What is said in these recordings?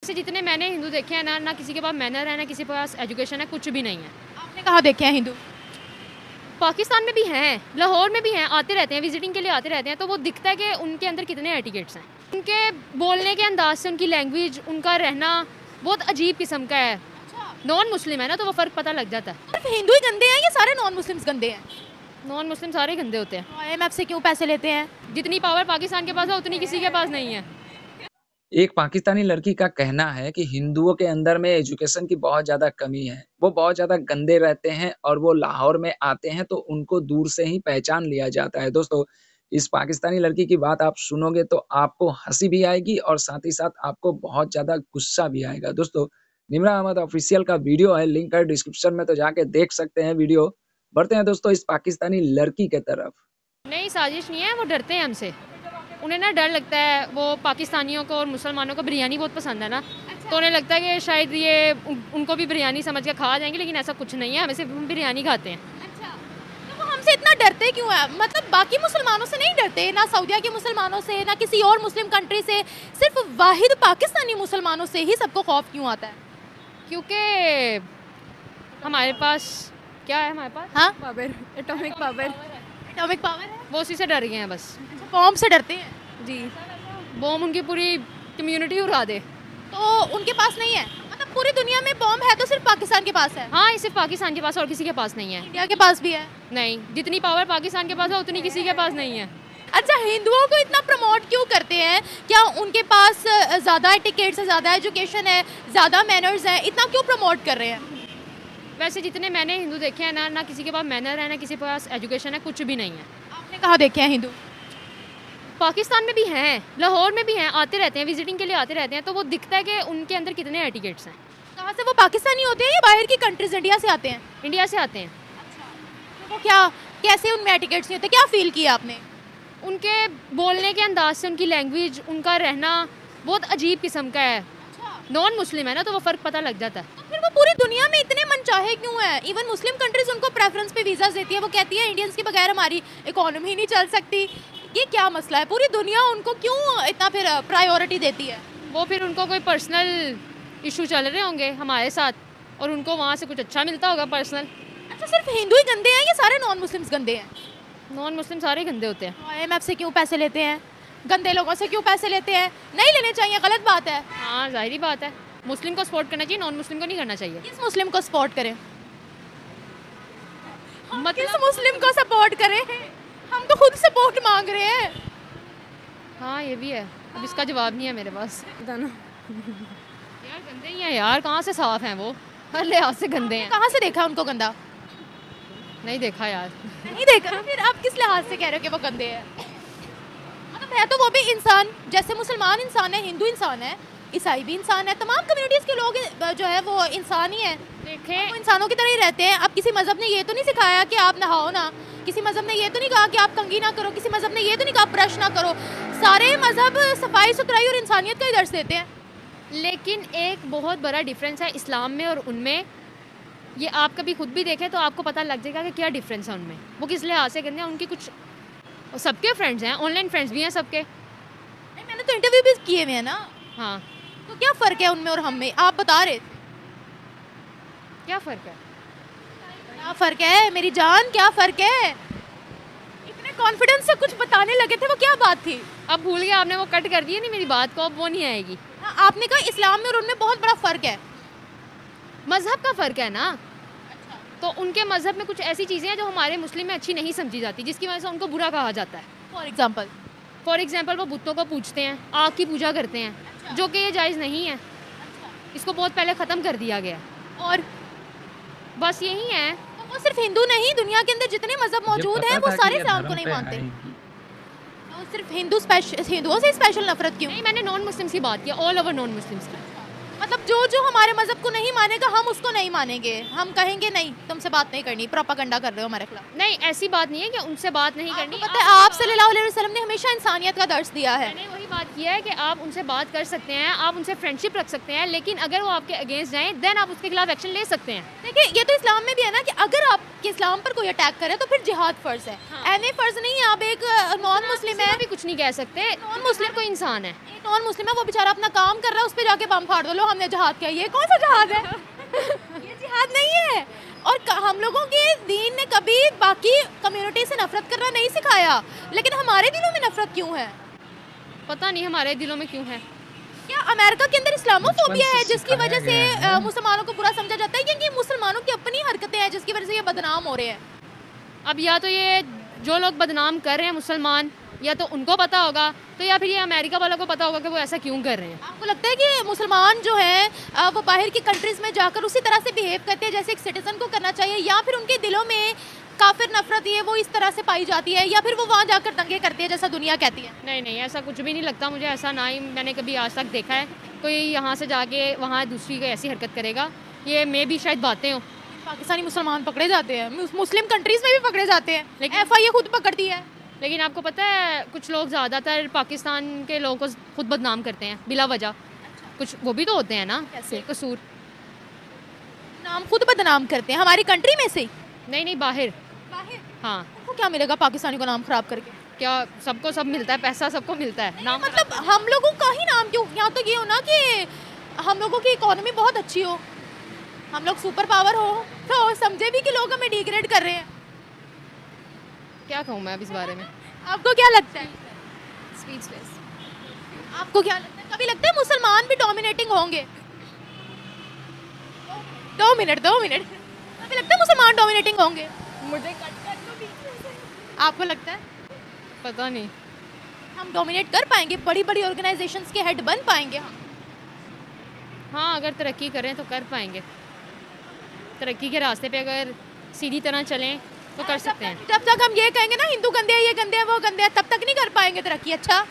वैसे जितने मैंने हिंदू देखे हैं ना किसी के पास मैनर है ना किसी के पास एजुकेशन है, कुछ भी नहीं है। आपने कहाँ देखे हैं हिंदू? पाकिस्तान में भी हैं, लाहौर में भी हैं, आते रहते हैं, विजिटिंग के लिए आते रहते हैं, तो वो दिखता है कि उनके अंदर कितने एटिकेट्स हैं। उनके बोलने के अंदाज से, उनकी लैंग्वेज, उनका रहना बहुत अजीब किस्म का है। नॉन मुस्लिम है ना, तो वो फ़र्क पता लग जाता है। सिर्फ हिंदू ही गंदे हैं या सारे नॉन मुस्लिम्स गंदे हैं? नॉन मुस्लिम सारे गंदे होते हैं। IMF से क्यों पैसे लेते हैं? जितनी पावर पाकिस्तान के पास है उतनी किसी के पास नहीं है। एक पाकिस्तानी लड़की का कहना है कि हिंदुओं के अंदर में एजुकेशन की बहुत ज़्यादा कमी है। वो बहुत ज़्यादा गंदे रहते हैं और वो लाहौर में आते हैं तो उनको दूर से ही पहचान लिया जाता है। दोस्तों, इस पाकिस्तानी लड़की की बात आप सुनोगे तो आपको हँसी भी आएगी और साथ ही साथ आपको बहुत ज़्यादा गुस्सा भी आएगा। दोस्तों, निमरा अहमद ऑफिशियल का वीडियो है, लिंक है डिस्क्रिप्शन में, तो जाके देख सकते हैं वीडियो। बढ़ते हैं दोस्तों इस पाकिस्तानी लड़की के तरफ। नहीं, साजिश नहीं है, वो डरते हैं हमसे। उन्हें ना डर लगता है, वो पाकिस्तानियों को और मुसलमानों को बिरयानी बहुत पसंद है ना, तो उन्हें लगता है कि शायद ये उनको भी बिरयानी समझ के खा जाएंगे, लेकिन ऐसा कुछ नहीं है, हमें सिर्फ हम बिरयानी खाते हैं। अच्छा, तो वो हमसे इतना डरते क्यों है? मतलब बाकी मुसलमानों से नहीं डरते, ना सऊदीया के मुसलमानों से, ना किसी और मुस्लिम कंट्री से, सिर्फ वाहिद पाकिस्तानी मुसलमानों से ही सबको खौफ क्यों आता है? क्योंकि हमारे पास क्या है, हमारे पास हाँ, power, atomic power, atomic power है। वो उसी से डर गए हैं बस। बॉम्ब से डरते हैं जी, बॉम्ब उनकी पूरी कम्युनिटी उड़ा दे। तो उनके पास नहीं है? मतलब पूरी दुनिया में बॉम्ब है तो सिर्फ पाकिस्तान के पास है? हाँ, ये सिर्फ पाकिस्तान के पास और किसी के पास नहीं है। इंडिया के पास भी है? नहीं, जितनी पावर पाकिस्तान के पास है उतनी किसी के पास नहीं है। अच्छा, हिंदुओं को इतना प्रमोट क्यों करते हैं? क्या उनके पास ज़्यादा एटिकेट्स है, ज़्यादा एजुकेशन है, ज़्यादा मैनर्स है, इतना क्यों प्रमोट कर रहे हैं? वैसे जितने मैंने हिंदू देखे हैं ना किसी के पास मैनर है ना किसी के पास एजुकेशन है, कुछ भी नहीं है। आपने कहाँ देखे हैं हिंदू? पाकिस्तान में भी हैं, लाहौर में भी हैं, आते रहते हैं, विजिटिंग के लिए आते रहते हैं, तो वो दिखता है कि उनके अंदर कितने एटिकेट्स हैं। कहाँ से? वो पाकिस्तानी होते हैं या बाहर की कंट्रीज, इंडिया से आते हैं? इंडिया से आते हैं। तो वो क्या, कैसे उनमें एटिकेट्स नहीं होते? क्या फील किया आपने? उनके बोलने के अंदाज से, उनकी लैंग्वेज, उनका रहना बहुत अजीब किस्म का है। नॉन मुस्लिम है ना, तो वो फ़र्क पता लग जाता है। तो फिर वो पूरी दुनिया में इतने मनचाहे क्यों है? इवन मुस्लिम कंट्रीज उनको प्रेफरेंस पे वीज़ा देती है, वो कहती है इंडियंस के बगैर हमारी इकोनॉमी नहीं चल सकती। ये क्या मसला है? पूरी दुनिया उनको क्यों इतना फिर प्रायोरिटी देती है? वो फिर उनको कोई पर्सनल इशू चल रहे होंगे हमारे साथ और उनको वहाँ से कुछ अच्छा मिलता होगा पर्सनल। अच्छा, सिर्फ हिंदू ही गंदे हैं या सारे नॉन मुस्लिम्स गंदे हैं? नॉन मुस्लिम सारे गंदे होते हैं। IMF से क्यों पैसे लेते हैं? गंदे लोगों से क्यों पैसे लेते हैं? नहीं लेने चाहिए, गलत बात है। हाँ, जाहिर बात है, मुस्लिम को सपोर्ट करना चाहिए, नॉन मुस्लिम को नहीं करना चाहिए। किस मुस्लिम को सपोर्ट करें? मतलब किस मुस्लिम को सपोर्ट करें? हम तो खुद सपोर्ट मांग रहे हैं। हाँ, ये भी है, अब इसका जवाब नहीं है मेरे पास। यार गंदे ही हैं यार, कहाँ से साफ हैं वो, हर लिहाज से गंदे हैं। कहाँ से देखा उनको गंदा? नहीं देखा यार। नहीं देखा, फिर आप किस लिहाज से कह रहे हो कि वो गंदे हैं? मतलब है तो वो भी इंसान, जैसे मुसलमान इंसान है, हिंदू इंसान है, ईसाई भी इंसान है, तमाम कम्युनिटीज़ के लोग जो है वो इंसान ही है। देखें, वो इंसानों की तरह ही रहते हैं। अब किसी मज़हब ने ये तो नहीं सिखाया कि आप नहाओ ना, किसी मज़हब ने ये तो नहीं कहा कि आप कंघी ना करो, किसी मज़हब ने ये तो नहीं कहा आप ब्रश ना करो। सारे मज़हब सफाई सुथराई और इंसानियत का ही दर्ज देते हैं। लेकिन एक बहुत बड़ा डिफरेंस है इस्लाम में और उनमें। ये आप कभी खुद भी देखें तो आपको पता लग जाएगा कि क्या डिफरेंस है उनमें। वो किस लिहाज से गंदे हैं, उनकी कुछ सबके फ्रेंड्स हैं, ऑनलाइन फ्रेंड्स भी हैं सबके। नहीं, मैंने तो इंटरव्यू भी किए हुए हैं ना। हाँ, तो क्या फ़र्क है उनमें और हम में? आप बता रहे थे। क्या फ़र्क है? क्या फ़र्क है मेरी जान, क्या फ़र्क है? इतने कॉन्फिडेंस से कुछ बताने लगे थे, वो क्या बात थी? अब भूल गया आपने, वो कट कर दिया नहीं मेरी बात को, अब वो नहीं आएगी। हाँ, आपने कहा इस्लाम में और उनमें बहुत बड़ा फ़र्क है। मज़हब का फ़र्क है ना, तो उनके मज़हब में कुछ ऐसी चीज़ें हैं जो हमारे मुस्लिम में अच्छी नहीं समझी जाती, जिसकी वजह से उनको बुरा कहा जाता है। फॉर एग्ज़ाम्पल वो बुतों को पूजते हैं, आग की पूजा करते हैं, जो कि ये जायज़ नहीं है। इसको बहुत पहले ख़त्म कर दिया गया और बस यही है। तो वो सिर्फ हिंदू नहीं, दुनिया के अंदर जितने मज़हब मौजूद हैं वो सारे इस्लाम को नहीं मानते। तो सिर्फ हिंदुओं से स्पेशल नफरत क्यों? नहीं, मैंने नॉन मुस्लिम्स की बात की, ऑल ओवर नॉन मुस्लिम्स की। मतलब जो जो हमारे मज़हब को नहीं मानेगा हम उसको नहीं मानेंगे, हम कहेंगे नहीं तुमसे बात नहीं करनी, प्रोपेगेंडा कर रहे हो हमारे खिलाफ। नहीं, ऐसी बात नहीं है कि उनसे बात नहीं करनी। पता है आप सल्लल्लाहु अलैहि वसल्लम ने हमेशा इंसानियत का दर्स दिया है। मैंने वही बात किया है कि आप उनसे बात कर सकते हैं, आप उनसे फ्रेंडशिप रख सकते हैं, लेकिन अगर वो आपके अगेंस्ट जाएं देन आप उसके खिलाफ एक्शन ले सकते हैं। देखिए ये तो इस्लाम में भी है ना कि अगर आपके इस्लाम पर कोई अटैक करे तो फिर जिहाद फर्ज है। हाँ। ऐसे फर्ज नहीं है आप एक नॉन मुस्लिम है, भी कुछ नहीं कह सकते, नॉन मुस्लिम कोई इंसान है। एक नॉन मुस्लिम है, वो बेचारा अपना काम कर रहा है, उस पर जाके बम फाड़ दो, लो हमने जिहाद किया, ये कौन सा जिहाद है? ये जिहाद नहीं है। और हम लोगों के दीन ने कभी बाकी कम्युनिटी से नफरत करना नहीं सिखाया, लेकिन हमारे दिलों में नफरत क्यों है? पता नहीं हमारे दिलों में क्यों है। क्या अमेरिका के अंदर इस्लामोफोबिया है से जिसकी वजह से सिखाया गया है। मुसलमानों को बुरा समझा जाता है, या ये मुसलमानों की अपनी हरकतें हैं जिसकी वजह से ये बदनाम हो रहे हैं? अब या तो ये जो लोग बदनाम कर रहे हैं मुसलमान, या तो उनको पता होगा, तो या फिर ये अमेरिका वालों को पता होगा कि वो ऐसा क्यों कर रहे हैं। आपको लगता है कि मुसलमान जो हैं वो बाहर की कंट्रीज में जाकर उसी तरह से बिहेव करते हैं जैसे एक सिटीजन को करना चाहिए, या फिर उनके दिलों में काफिर नफरत ये वो इस तरह से पाई जाती है, या फिर वो वहाँ जाकर दंगे करते हैं जैसा दुनिया कहती है? नहीं नहीं, ऐसा कुछ भी नहीं लगता मुझे, ऐसा ना ही मैंने कभी आज तक देखा है कोई यहाँ से जाके वहाँ दूसरी को ऐसी हरकत करेगा। ये मे भी शायद बातें हों। पाकिस्तानी मुसलमान पकड़े जाते हैं, मुस्लिम कंट्रीज में भी पकड़े जाते हैं, लेकिन- FIA खुद पकड़ती है। लेकिन आपको पता है कुछ लोग ज़्यादातर पाकिस्तान के लोगों को खुद बदनाम करते हैं बिला वजह। कुछ वो भी तो होते हैं ना कैसे? कसूर। नाम खुद बदनाम करते हैं हमारी कंट्री में से ही। नहीं नहीं, बाहर। हाँ, उनको क्या मिलेगा पाकिस्तानी को नाम खराब करके? क्या सबको सब मिलता है, पैसा सबको मिलता है, नाम मतलब हम लोगों का ही नाम क्यों? यहाँ तो ये हो ना कि हम लोगों की इकोनॉमी बहुत अच्छी हो, हम लोग सुपर पावर हो, तो समझे भी कि लोग हमें डिग्रेड कर रहे हैं। क्या कहूँ मैं अब इस बारे में। आपको क्या लगता है? स्पीचलेस। आपको क्या लगता है, कभी लगता है मुसलमान भी डोमिनेटिंग होंगे? 2 मिनट कभी लगता है मुसलमान डोमिनेटिंग होंगे? मुझे आपको लगता है पता नहीं। हम डोमिनेट कर पाएंगे? बड़ी बड़ी ऑर्गेनाइजेशंस के हेड बन पाएंगे हम? हाँ, अगर तरक्की करें तो कर पाएंगे। तरक्की के रास्ते पे अगर सीधी तरह चलें तो कर सकते हैं। जब तक हम ये कहेंगे ना हिंदू गंदे हैं, ये गंदे हैं, वो गंदे हैं, तब तक नहीं कर पाएंगे तरक्की। अच्छा,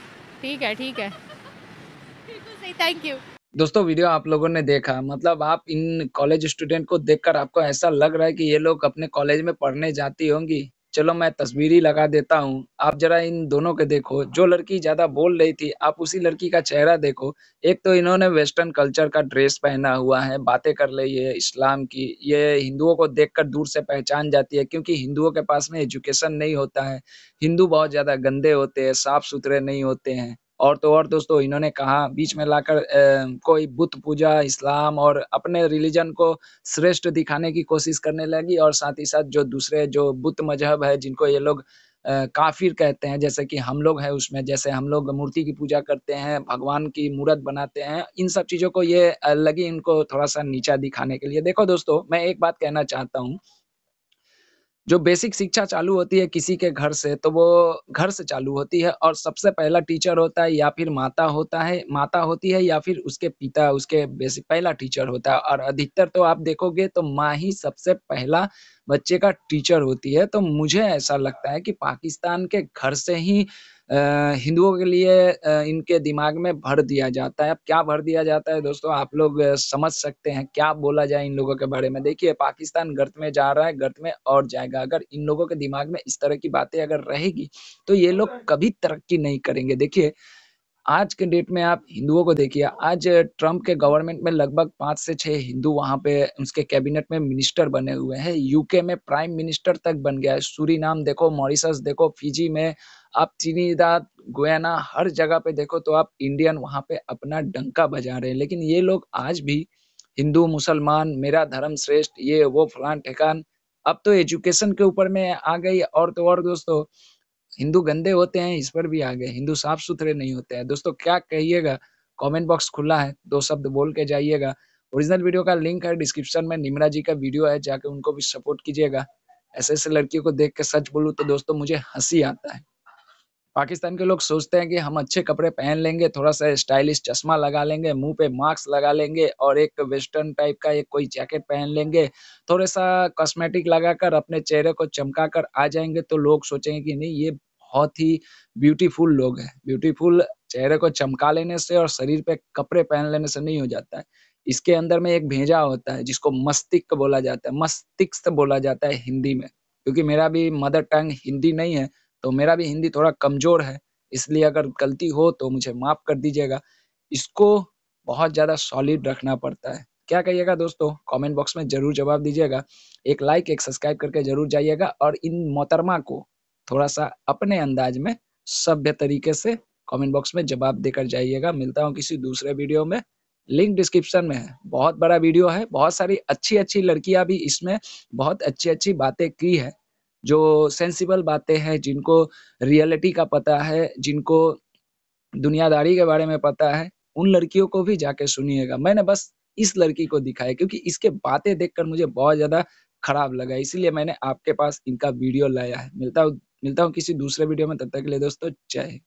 ठीक है ठीक है। बिल्कुल सही, थैंक यू। दोस्तों वीडियो आप लोगों ने देखा, मतलब आप इन कॉलेज स्टूडेंट को देखकर आपको ऐसा लग रहा है कि ये लोग अपने कॉलेज में पढ़ने जाती होंगी। चलो मैं तस्वीर ही लगा देता हूँ, आप जरा इन दोनों के देखो। जो लड़की ज़्यादा बोल रही थी, आप उसी लड़की का चेहरा देखो। एक तो इन्होंने वेस्टर्न कल्चर का ड्रेस पहना हुआ है, बातें कर रही है इस्लाम की। ये हिंदुओं को देखकर दूर से पहचान जाती है, क्योंकि हिंदुओं के पास में एजुकेशन नहीं होता है। हिंदू बहुत ज़्यादा गंदे होते हैं, साफ-सुथरे नहीं होते हैं। और तो और दोस्तों, इन्होंने कहा बीच में लाकर कोई बुत पूजा, इस्लाम और अपने रिलीजन को श्रेष्ठ दिखाने की कोशिश करने लगी, और साथ ही साथ जो दूसरे जो बुत मज़हब है जिनको ये लोग काफ़िर कहते हैं, जैसे कि हम लोग हैं उसमें, जैसे हम लोग मूर्ति की पूजा करते हैं, भगवान की मूरत बनाते हैं, इन सब चीज़ों को ये लगी इनको थोड़ा-सा नीचा दिखाने के लिए। देखो दोस्तों, मैं एक बात कहना चाहता हूँ, जो बेसिक शिक्षा चालू होती है किसी के घर से, तो वो घर से चालू होती है, और सबसे पहला टीचर होता है या फिर माता होती है, या फिर उसके पिता उसके बेसिक पहला टीचर होता है। और अधिकतर तो आप देखोगे तो माँ ही सबसे पहला बच्चे का टीचर होती है। तो मुझे ऐसा लगता है कि पाकिस्तान के घर से ही हिंदुओं के लिए इनके दिमाग में भर दिया जाता है। अब क्या भर दिया जाता है दोस्तों, आप लोग समझ सकते हैं, क्या बोला जाए इन लोगों के बारे में। देखिए, पाकिस्तान गर्त में जा रहा है, गर्त में और जाएगा। अगर इन लोगों के दिमाग में इस तरह की बातें अगर रहेगी, तो ये लोग कभी तरक्की नहीं करेंगे। देखिए, आज के डेट में आप हिंदुओं को देखिए, आज ट्रम्प के गवर्नमेंट में लगभग 5 से 6 हिंदू वहाँ पे उसके कैबिनेट में मिनिस्टर बने हुए हैं। यूके में प्राइम मिनिस्टर तक बन गया है। सूरीनाम देखो, मॉरिशस देखो, फिजी में, आप त्रिनिदाद, गुयाना, हर जगह पे देखो तो आप इंडियन वहाँ पे अपना डंका बजा रहे हैं। लेकिन ये लोग आज भी हिंदू, मुसलमान, मेरा धर्म श्रेष्ठ, ये वो फलान-ठिकान, अब तो एजुकेशन के ऊपर में आ गई। और तो और दोस्तों, हिंदू गंदे होते हैं इस पर भी आ गए, हिंदू साफ-सुथरे नहीं होते हैं। दोस्तों क्या कहिएगा? कमेंट बॉक्स खुला है, 2 शब्द बोल के जाइएगा। ओरिजिनल वीडियो का लिंक है डिस्क्रिप्शन में, निम्रा जी का वीडियो है, जाके उनको भी सपोर्ट कीजिएगा। ऐसे-ऐसे लड़कियों को देख के सच बोलूँ तो दोस्तों मुझे हँसी आता है। पाकिस्तान के लोग सोचते हैं कि हम अच्छे कपड़े पहन लेंगे, थोड़ा-सा स्टाइलिश चश्मा लगा लेंगे, मुँह पे मास्क लगा लेंगे और एक वेस्टर्न टाइप का एक कोई जैकेट पहन लेंगे, थोड़ा-सा कॉस्मेटिक लगाकर अपने चेहरे को चमकाकर आ जाएँगे, तो लोग सोचेंगे कि नहीं, ये बहुत ही ब्यूटीफुल लोग हैं। ब्यूटीफुल चेहरे को चमका लेने से और शरीर पे कपड़े पहन लेने से नहीं हो जाता है। इसके अंदर में एक भेजा होता है जिसको मस्तिष्क बोला जाता है, मस्तिष्क बोला जाता है हिंदी में। क्योंकि मेरा भी मदर टंग हिंदी नहीं है, तो मेरा भी हिंदी थोड़ा कमज़ोर है, इसलिए अगर गलती हो तो मुझे माफ़ कर दीजिएगा। इसको बहुत ज़्यादा सॉलिड रखना पड़ता है। क्या कहिएगा दोस्तों? कमेंट बॉक्स में ज़रूर जवाब दीजिएगा। एक लाइक, एक सब्सक्राइब करके ज़रूर जाइएगा और इन मोहतरमा को थोड़ा-सा अपने अंदाज़ में सभ्य तरीके से कमेंट बॉक्स में जवाब देकर जाइएगा। मिलता हूँ किसी दूसरे वीडियो में, लिंक डिस्क्रिप्शन में है। बहुत बड़ा वीडियो है, बहुत सारी अच्छी-अच्छी लड़कियाँ भी इसमें बहुत अच्छी-अच्छी बातें की है, जो सेंसिबल बातें हैं, जिनको रियलिटी का पता है, जिनको दुनियादारी के बारे में पता है, उन लड़कियों को भी जाके सुनिएगा। मैंने बस इस लड़की को दिखाया क्योंकि इसके बातें देखकर मुझे बहुत ज़्यादा खराब लगा, इसीलिए मैंने आपके पास इनका वीडियो लाया है। मिलता हूँ किसी दूसरे वीडियो में, तब तक के लिए दोस्तों जय हिंद।